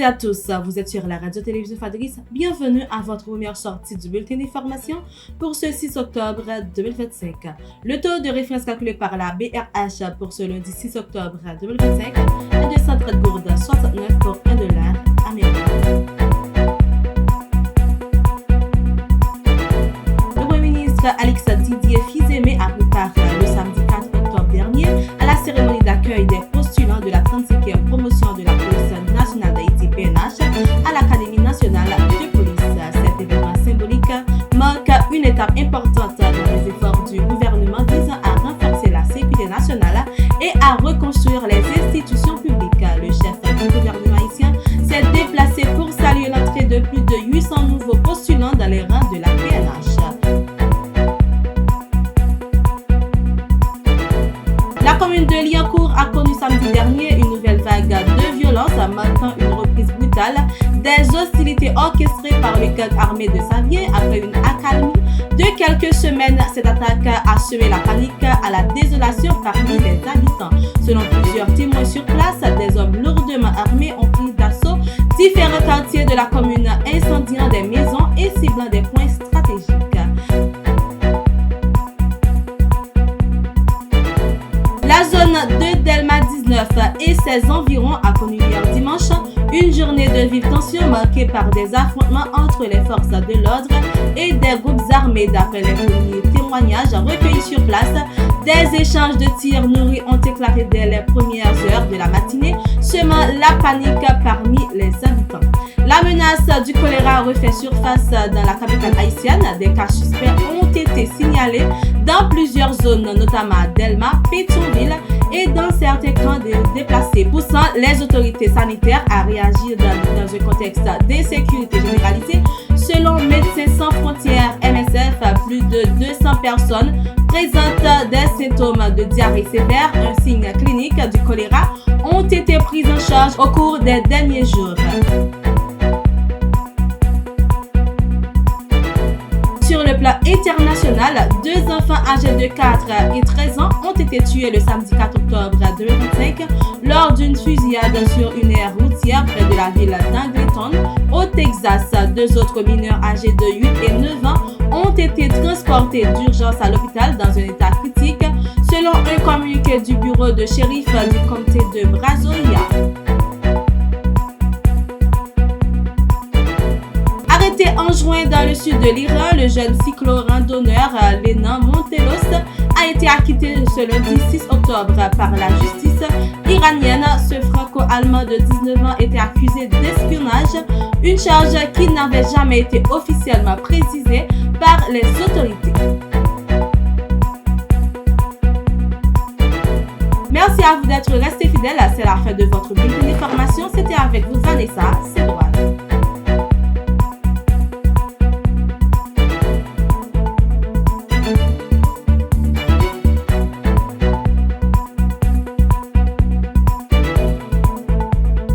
à tous, vous êtes sur la radio-télévision Fadris. Bienvenue à votre première sortie du bulletin d'information pour ce 6 octobre 2025. Le taux de référence calculé par la BRH pour ce lundi 6 octobre 2025 est de 130 gourdes 69 pour $1 américain. Le Premier ministre Alex Didier Fils-Aimé a pris part le samedi 4 octobre dernier à la cérémonie d'accueil des postulants de la 35e promotion de la police nationale d'Haïti PNH à l'Académie nationale de police. Cet événement symbolique marque une étape importante dans les efforts du gouvernement visant à renforcer la sécurité nationale et à reconstruire les institutions publiques. Le chef du gouvernement haïtien s'est déplacé pour saluer l'entrée de plus de 800 nouveaux postulants dans les rangs de la PNH. La commune de Liancourt a connu samedi dernier une nouvelle vague de violence marquant une reprise brutale des hostilités orchestrées par le gang armé de Xavier après une accalmie de quelques semaines. Cette attaque a semé la panique à la désolation parmi les habitants. Selon plusieurs témoins sur place, des hommes lourdement armés ont pris d'assaut différents quartiers de la commune, incendiant des maisons et ciblant des points stratégiques. La zone de Delma 19 et ses environs a connu hier dimanche une journée de vive tension marquée par des affrontements entre les forces de l'ordre et des groupes armés. D'après les premiers témoignages recueillis sur place, des échanges de tirs nourris ont éclaté dès les premières heures de la matinée, semant la panique parmi les habitants. La menace du choléra refait surface dans la capitale haïtienne. Des cas suspects ont été signalés dans plusieurs zones, notamment à Delma, Pétionville et dans certains camps de déplacés, poussant les autorités sanitaires à réagir dans un contexte d'insécurité généralisée. Selon Médecins sans frontières MSF, plus de 200 personnes présentent des symptômes de diarrhée sévère, un signe clinique du choléra, ont été prises en charge au cours des derniers jours. Sur le plan international, 2 enfants âgés de 4 et 13 ans ont été tués le samedi 4 octobre 2025 lors d'une fusillade sur une aire routière près de la ville d'Angleton, au Texas. 2 autres mineurs âgés de 8 et 9 ans ont été transportés d'urgence à l'hôpital dans un état critique, selon un communiqué du bureau de shérif du comté de Brazoria. Arrêté en juin dans le sud de l'Iran, le jeune cyclo-randonneur Lenan Montelos a été acquitté ce lundi 6 octobre par la justice iranienne. Ce franco-allemand de 19 ans était accusé d'espionnage, une charge qui n'avait jamais été officiellement précisée par les autorités. Merci à vous d'être restés fidèles. C'est la fin de votre bulletin d'information. C'était avec vous Vanessa.